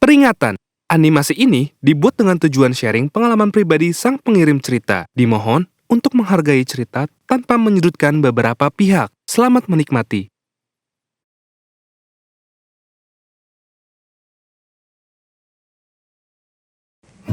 Peringatan! Animasi ini dibuat dengan tujuan sharing pengalaman pribadi sang pengirim cerita. Dimohon untuk menghargai cerita tanpa menyudutkan beberapa pihak. Selamat menikmati.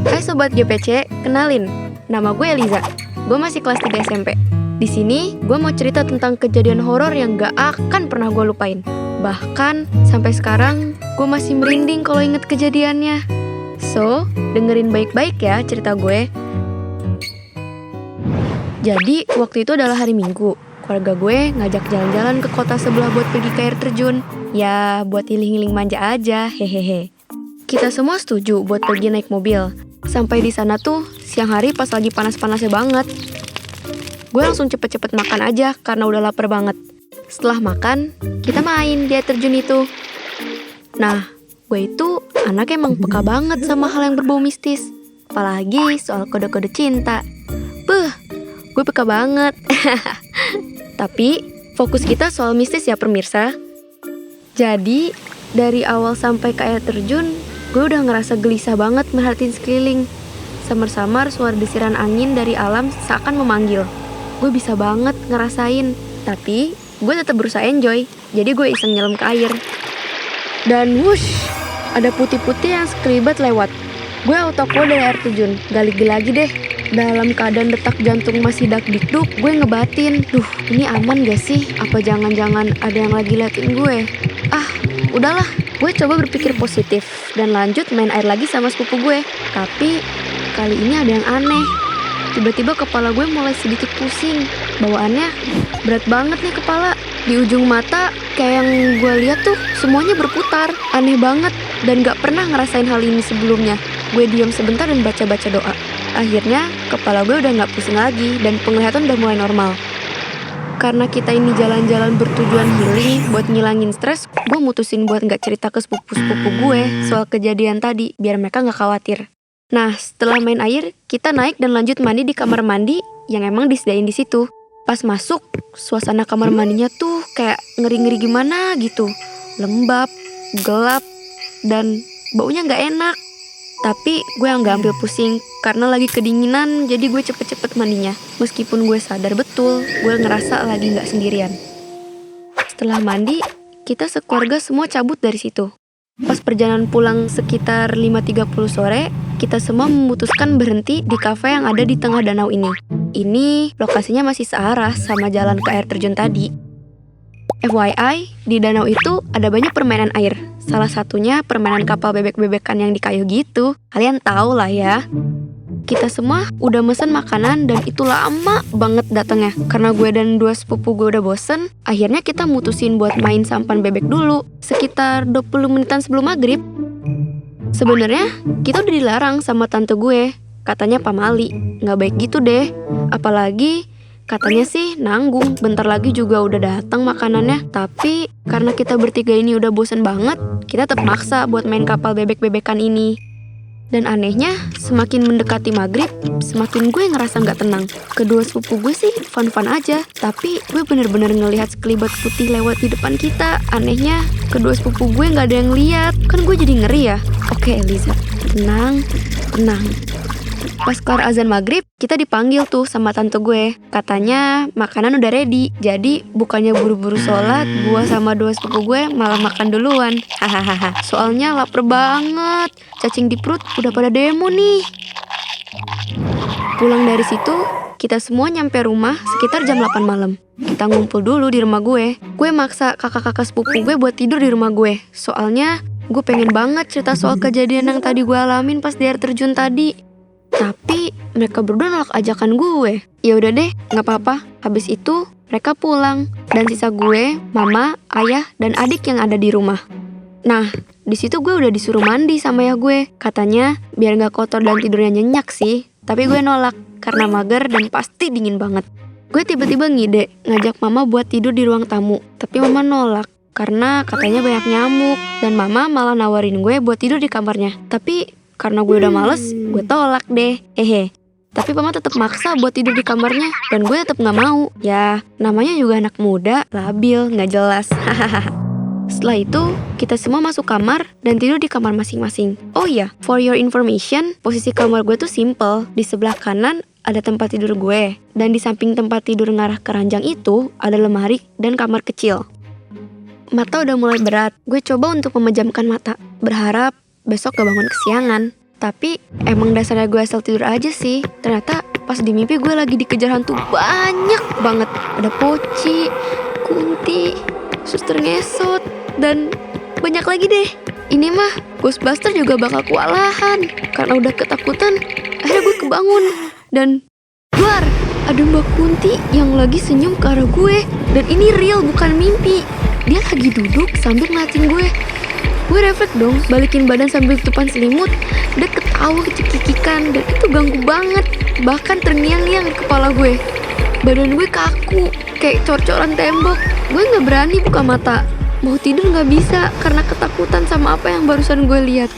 Hai Sobat GPC, kenalin, nama gue Eliza. Gue masih kelas 3 SMP. Di sini, gue mau cerita tentang kejadian horor yang gak akan pernah gue lupain. Bahkan, sampai sekarang, gue masih merinding kalau inget kejadiannya. So, dengerin baik-baik ya cerita gue. Jadi, waktu itu adalah hari Minggu. Keluarga gue ngajak jalan-jalan ke kota sebelah buat pergi ke air terjun. Ya, buat healing-healing manja aja, hehehe. Kita semua setuju buat pergi naik mobil. Sampai di sana tuh siang hari pas lagi panas-panasnya banget. Gue langsung cepet-cepet makan aja karena udah lapar banget. Setelah makan, kita main di air terjun itu. Nah, gue itu anak emang peka banget sama hal yang berbau mistis. Apalagi soal kode-kode cinta. Gue peka banget. Tapi, fokus kita soal mistis ya pemirsa. Jadi, dari awal sampai ke air terjun, gue udah ngerasa gelisah banget merhatiin sekeliling. Samar-samar suara desiran angin dari alam seakan memanggil. Gue bisa banget ngerasain, tapi gue tetap berusaha enjoy. Jadi gue iseng nyelam ke air. Dan wush, ada putih-putih yang sekelibat lewat. Gue auto-quo dari air terjun, gak lagi deh. Dalam keadaan detak jantung masih dak-dikduk, gue ngebatin, ini aman gak sih? Apa jangan-jangan ada yang lagi liatin gue? Udahlah, gue coba berpikir positif dan lanjut main air lagi sama sepupu gue. Tapi kali ini ada yang aneh. Tiba-tiba kepala gue mulai sedikit pusing. Bawaannya berat banget nih kepala. Di ujung mata kayak yang gue lihat tuh semuanya berputar. Aneh banget dan gak pernah ngerasain hal ini sebelumnya. Gue diam sebentar dan baca-baca doa. Akhirnya kepala gue udah gak pusing lagi dan penglihatan udah mulai normal. Karena kita ini jalan-jalan bertujuan healing buat ngilangin stres, gue mutusin buat gak cerita ke sepupu-sepupu gue soal kejadian tadi, biar mereka gak khawatir. Nah, setelah main air, kita naik dan lanjut mandi di kamar mandi yang emang disediain di situ. Pas masuk, suasana kamar mandinya tuh kayak ngeri-ngeri gimana gitu. Lembab, gelap, dan baunya gak enak. Tapi gue yang gak ambil pusing karena lagi kedinginan, jadi gue cepet-cepet mandinya. Meskipun gue sadar betul, gue ngerasa lagi gak sendirian. Setelah mandi, kita sekeluarga semua cabut dari situ. Pas perjalanan pulang sekitar 5.30 sore, kita semua memutuskan berhenti di kafe yang ada di tengah danau ini. Ini lokasinya masih searah sama jalan ke air terjun tadi. FYI, di danau itu ada banyak permainan air. Salah satunya permainan kapal bebek-bebekan yang di kayu gitu. Kalian tahu lah ya. Kita semua udah mesen makanan dan itu lama banget datangnya. Karena gue dan dua sepupu gue udah bosen, akhirnya kita mutusin buat main sampan bebek dulu. Sekitar 20 menitan sebelum maghrib. Sebenarnya kita udah dilarang sama tante gue. Katanya pamali, gak baik gitu deh. Apalagi katanya sih nanggung, bentar lagi juga udah datang makanannya. Tapi karena kita bertiga ini udah bosen banget, kita tetap maksa buat main kapal bebek-bebekan ini. Dan anehnya, semakin mendekati maghrib, semakin gue ngerasa gak tenang. Kedua sepupu gue sih fun-fun aja, tapi gue bener-bener ngelihat sekelibat putih lewat di depan kita. Anehnya, kedua sepupu gue gak ada yang lihat. Kan gue jadi ngeri ya. Oke Eliza, tenang. Pas kelar azan maghrib, kita dipanggil tuh sama tante gue. Katanya makanan udah ready. Jadi bukannya buru-buru sholat, gue sama dua sepupu gue malah makan duluan. Hahaha. Soalnya lapar banget. Cacing di perut udah pada demo nih. Pulang dari situ, kita semua nyampe rumah sekitar jam 8 malam. Kita ngumpul dulu di rumah gue. Gue maksa kakak-kakak sepupu gue buat tidur di rumah gue. Soalnya gue pengen banget cerita soal kejadian yang tadi gue alamin pas di air terjun tadi. Tapi mereka berdua nolak ajakan gue. Ya udah deh, nggak apa-apa. Habis itu mereka pulang dan sisa gue, mama, ayah, dan adik yang ada di rumah. Nah, di situ gue udah disuruh mandi sama ayah gue. Katanya biar nggak kotor dan tidurnya nyenyak sih. Tapi gue nolak karena mager dan pasti dingin banget. Gue tiba-tiba ngide ngajak mama buat tidur di ruang tamu. Tapi mama nolak karena katanya banyak nyamuk. Dan mama malah nawarin gue buat tidur di kamarnya. Tapi karena gue udah males, gue tolak deh. Tapi mama tetap maksa buat tidur di kamarnya dan gue tetap nggak mau. Ya, namanya juga anak muda, labil, nggak jelas. Setelah itu, kita semua masuk kamar dan tidur di kamar masing-masing. Oh iya, for your information, posisi kamar gue tuh simple. Di sebelah kanan ada tempat tidur gue, dan di samping tempat tidur ngarah ke ranjang itu ada lemari dan kamar kecil. Mata udah mulai berat, gue coba untuk memejamkan mata, berharap besok gak bangun kesiangan. Tapi emang dasarnya gue asal tidur aja sih. Ternyata pas di mimpi gue lagi dikejar hantu banyak banget. Ada Poci, Kunti, suster ngesot, dan banyak lagi deh. Ini mah Ghostbuster juga bakal kewalahan. Karena udah ketakutan, akhirnya gue kebangun. Dan luar, ada Mbak Kunti yang lagi senyum ke arah gue. Dan ini real, bukan mimpi. Dia lagi duduk sambil ngeliatin gue. Gue refleks dong, balikin badan sambil tutupan selimut. Dia ketawa kecikikikan dan itu ganggu banget. Bahkan terngiang-ngiang di kepala gue. Badan gue kaku, kayak cor-coran tembok. Gue gak berani buka mata. Mau tidur gak bisa karena ketakutan sama apa yang barusan gue lihat.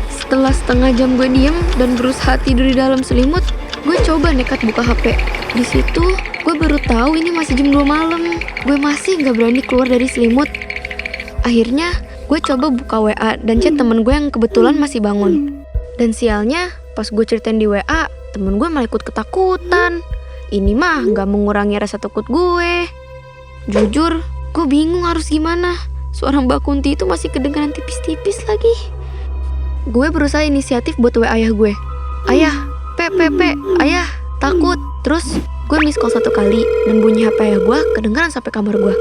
Setelah setengah jam gue diem dan berusaha tidur di dalam selimut, gue coba nekat buka HP. Di situ gue baru tahu ini masih jam 2 malam. Gue masih gak berani keluar dari selimut. Akhirnya gue coba buka WA dan chat temen gue yang kebetulan masih bangun. Dan sialnya pas gue ceritain di WA, temen gue malah ikut ketakutan. Ini mah gak mengurangi rasa takut gue. Jujur, gue bingung harus gimana. Suara Mbak Kunti itu masih kedengaran tipis-tipis lagi. Gue berusaha inisiatif buat WA ayah gue. Ayah, ayah, takut. Terus gue miss call 1 kali dan bunyi HP ayah gue kedengaran sampai kamar gue.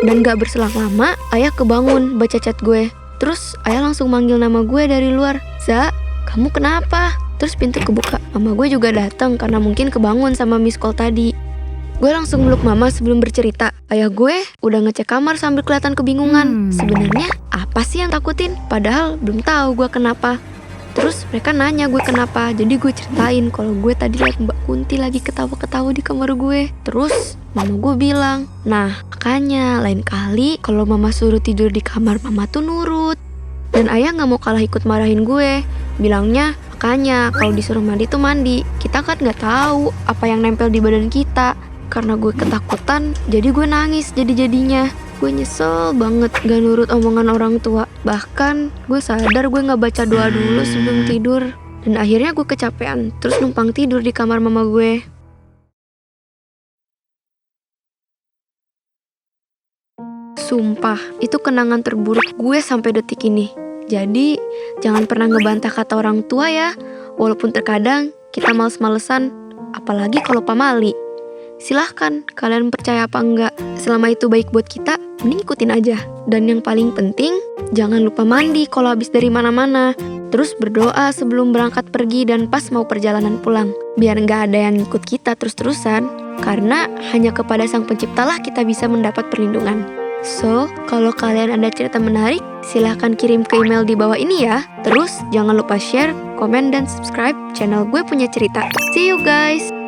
Dan gak berselang lama, ayah kebangun baca chat gue. Terus ayah langsung manggil nama gue dari luar. Za, kamu kenapa? Terus pintu kebuka. Mama gue juga datang karena mungkin kebangun sama miss call tadi. Gue langsung meluk mama sebelum bercerita. Ayah gue udah ngecek kamar sambil kelihatan kebingungan. Sebenarnya apa sih yang takutin? Padahal belum tahu gue kenapa. Terus mereka nanya gue kenapa. Jadi gue ceritain kalau gue tadi liat Mbak Kunti lagi ketawa-ketawa di kamar gue. Terus mama gue bilang, nah makanya lain kali kalau mama suruh tidur di kamar, mama tuh nurut. Dan ayah gak mau kalah ikut marahin gue. Bilangnya, makanya kalau disuruh mandi tuh mandi. Kita kan gak tahu apa yang nempel di badan kita. Karena gue ketakutan, jadi gue nangis jadi-jadinya. Gue nyesel banget gak nurut omongan orang tua. Bahkan gue sadar gue gak baca doa dulu sebelum tidur. Dan akhirnya gue kecapean, terus numpang tidur di kamar mama gue. Sumpah, itu kenangan terburuk gue sampai detik ini. Jadi, jangan pernah ngebantah kata orang tua ya. Walaupun terkadang kita males-malesan, apalagi kalau pamali. Silahkan kalian percaya apa enggak. Selama itu baik buat kita, mending ikutin aja. Dan yang paling penting, jangan lupa mandi kalau habis dari mana-mana. Terus berdoa sebelum berangkat pergi dan pas mau perjalanan pulang. Biar nggak ada yang ikut kita terus-terusan. Karena hanya kepada Sang Penciptalah kita bisa mendapat perlindungan. So, kalau kalian ada cerita menarik, silahkan kirim ke email di bawah ini ya. Terus jangan lupa share, komen, dan subscribe channel Gue Punya Cerita. See you guys!